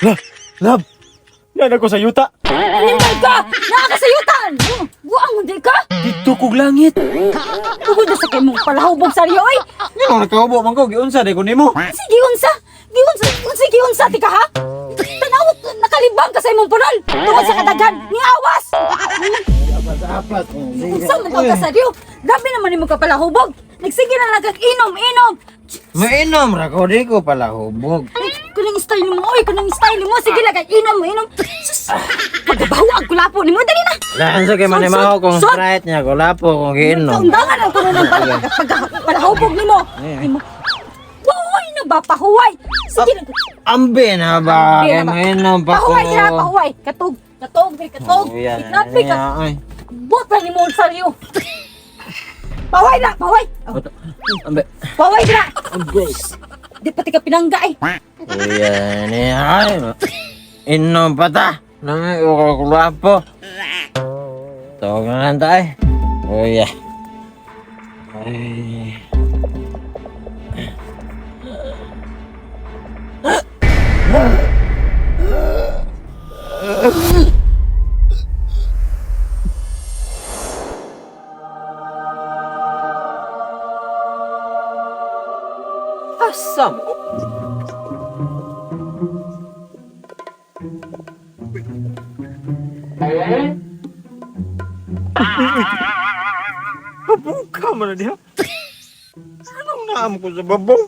Lab, yan ako sa yuta. Hintay ka! Nakakasayutan! Buang hindi ka? Dito kog langit. Tugod na sa kay mong palahubog sa riyo, oy! Nga nakaubo man ko, giunsa di ko nimo. Sige, unsa! Giunsa, tika ha? Tanawag, nakalibang ka sa imong punol! Tungod sa kadaghan, niawas! Apat. Unsa man ka sa riyo? Grabe naman imong kapalahubog! Nagsige na lang kag inom! Mainom ra ko, di ko pala hubog. Ay, kunang style mo, oy! Kunang style mo! Sige lang kag inom! Sus! Pagbabawa ang kulapo ni mo, dali na! Lahan sa kay manimaw kung Sprite niya, kulapo kung giinom. Kaundangan ang kuno ng palahubog ni mo! Uy, nagbapahuway! Sige lang! Ambe na ba? Kaya mainom pa ko. Pahuway dira, pahuway! Katog! Grabe ka! Ay. Bot pa ni mo sa riyo! Pahuway na! Pahuway! Ambe. Pahuway dira! Ambe. Di pati ka pinangga eh! Kuya ni ay. Inom pa ta. Nang ko kulapo. Tawag na lang tayo. Kuya. Ay. Asam. Buka mana dia? Anong naam ko sa babong?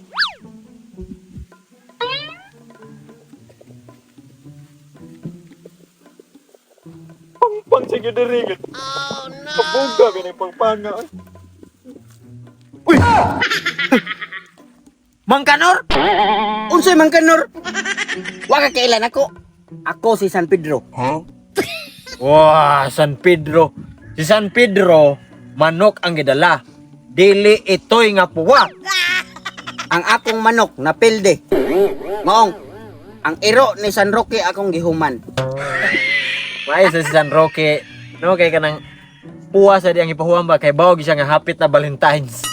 Pangpang sa gadaringan. Oh no! Kabuga ka na pangpanga. Uy! Mangkanor? Unsoy Mangkanor? Wa ka kailan ako. Ako si San Pedro. Wah, San Pedro. Si San Pedro, manok ang gidala. Dili ito'y nga puwa. Ang akong manok na pilde. Maong, ang iro ni San Roque akong gihuman. May sa si San Roque, no kay kanang puwa sa diyang ipahuwan ba kay bawag siya nga hapit na Valentine's.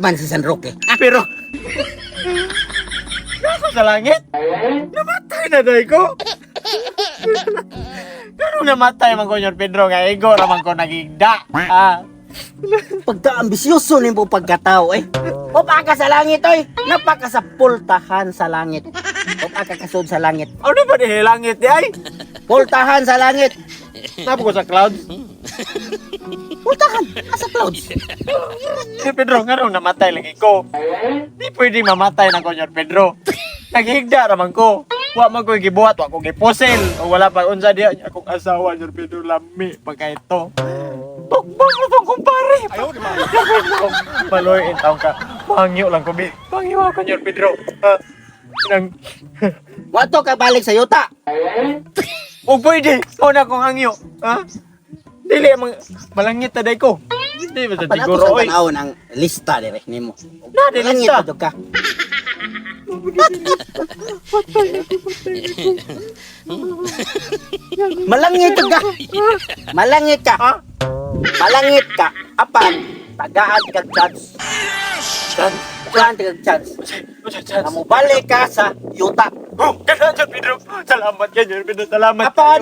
Man si San Roque. Pero nako sa langit. Namatay na day ko. Ganun namatay man ko Senyor Pedro nga ego raman ko nagigda. Pagka-ambisyoso ni mo pagkatao eh. Upaka sa langit oy. Napaka sa pultahan sa langit. Upaka kasud sa langit. Ano ba di langit di ay? Pultahan sa langit. Napo ko sa clouds. Pultahan sa clouds. Si Pedro nga nung namatay lagi ko. Di pwede mamatay na ko Senyor Pedro. Naghigda raman ko. Wa man ko gibuhat, wa ko giposel. O wala pa unsa diya akong asawa Senyor Pedro lami pagka ito. Tukbang mo tong kumpare. Ayaw di ba? Maloy taong ka. Pangyo lang ko bi. Pangyo ako Senyor Pedro. Nang Wato ka balik sa yuta. o pwede. O na kong hangyo. Dili malangit na day ko. Hindi ba sa Pala siguro ko sa oy. tanawon ang lista dire nimo. Na di Langit lista. pa to ka. Malangit ka. Malangit ka. Ha? Malangit ka. Apan tagaan ka chance. Tagaan ka chance. Na mo balik ka sa yuta. Oh, ganun Senyor Pedro. Salamat ka Senyor Pedro. Salamat. Apan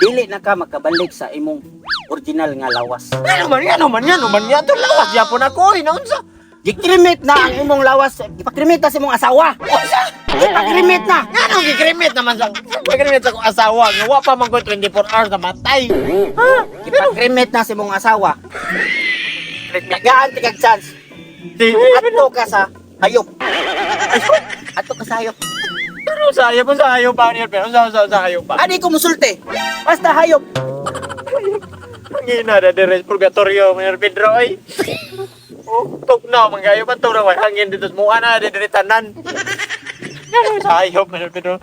dili na ka makabalik sa imong original nga lawas. Ano man yan. To lawas yapon ako. Inaunsa. Gikrimit na ang imong lawas. Ipakrimit na sa imong asawa. Ipakrimit na. Nga nang gikrimit naman sa pagkrimit sa kong asawa. Nga wa pa man ko 24 hours na matay. Ipakrimit na sa imong asawa. Tagaan ka chance. Di. Ato ka sa hayop. Ato ka sa hayop. Pero sa ayaw pa niya. Pero sa ayaw pa. Adi ko musulti. Basta hayop. Ang ina na deres purgatorio. Mayor Pedro ay. Oh, tok na. Manggayo pa tok na. Hangin dito sa mukha na. Dito tanan. Nga sa ayaw Mayor Pedro.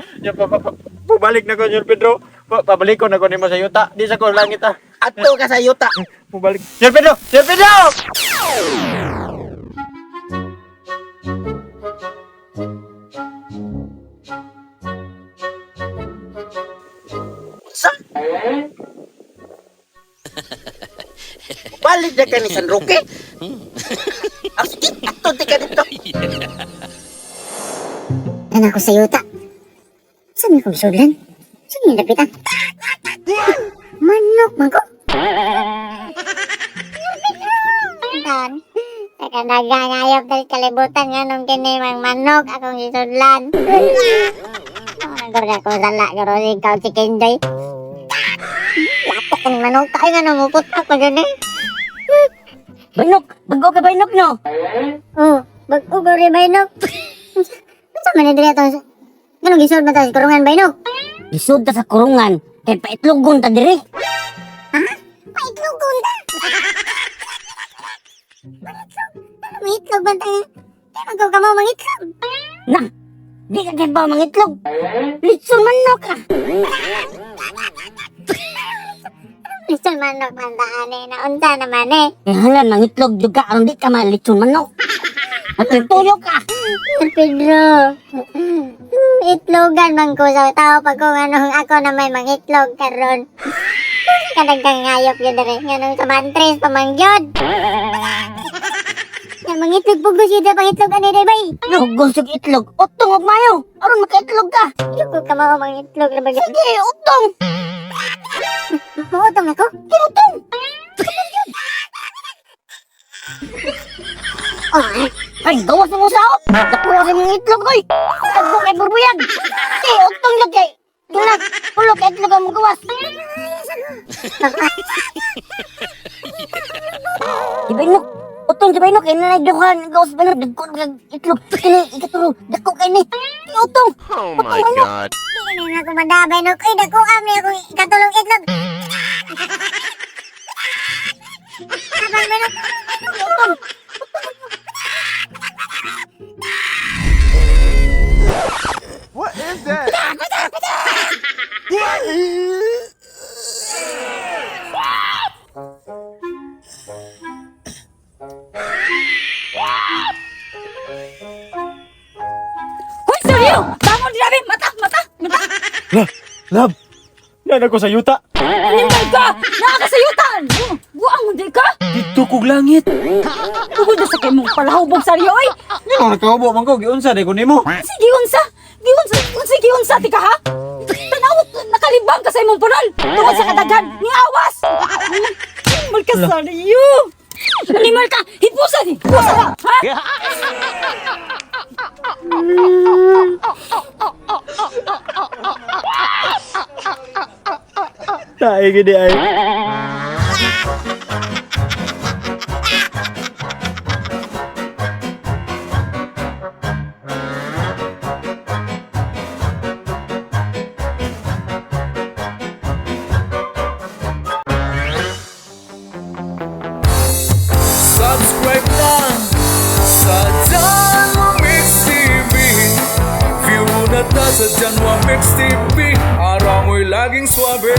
Pabalik na ko Mayor Pedro. Pabalik ko na ko ni mo sa yuta. Di sa ko langit Ato ka sa yuta. Pabalik. Mayor Pedro! Mayor Pedro! Sa? Balik na ka ni San Roque. Sige, ato di ka dito. Anak ko sa yuta. akong sudlan. Sige, lapitan. Manok, man ko. Dan, taga-daga ngayop dari kalibutan nga nung kini mang manok akong isudlan. Nagorga ko sala, garo ikaw si Kenjoy. Latok ng manok, tayo nga namupot ako dyan eh. Bainok, bago ka bainok no? Oh, bago ko rin bainok. Saan man diri ato? Ganong gisod ba tayo sa kurungan bainok? Isod ta sa kurungan, kay paitlogon ta diri. Ha? Paitlogon ta? Mangitlog ba tayo? Kaya magaw ka mo mangitlog. Na, di ka kaya ba mangitlog? Litson manok ka. Listen manok mandaan eh, naunta naman eh. Halan, mangitlog juga aron di ka malitson manok. At tuyo ka. Sir Pedro, itlogan man ko sa tao pag kung anong ako na may mangitlog karon. Kadagdag ngayop yun rin, ganun sa mantres pamangyod. Yang mangitlog po gusto yun pangitlog ani day bay. Hugos yung itlog, utong og mayo. Aron makaitlog ka. Yuko ka mo mangitlog na bagay. Sige, utong. Mautong ako? Utong. Ay, gawas mo sa out. Nakuha sa mga itlog, oy. Tagbo kay burbuyag. Sige, utong lang kay. Tulag, pulo kay itlog ang gawas. Di Bainok, utong di Bainok, kaya nanay gawas Bainok, dagkon kag itlog. Kini, ikaturo, dagko kay ni. Utong. Oh my God. Hindi na ako madabay no. Ay, nakuha mo ako katulong itlog. Abang manok. What is that? Hoy, Sergio! Bangon di namin! Mata! Lab, yan ako sa yuta. Animal ka! Nakakasayutan! Buang mo di ka! Dito kog langit. Tugod na sa kay mong palahubog, Sergio, oy! Nga, nakaubo man ko, giunsa day ko nimo. Sige, unsa! Unsa, tika ha? Tanawot, nakalibang ka sa imong panal! Tungod sa kadagan, ni awas! Animal ka, Sergio! Animal ka! Hipusa ka! Ha? Tae gini ay. Subscribe lang sa Janwa Mix TV. View na ta sa Janwa Mix TV. Araw mo'y laging swabe.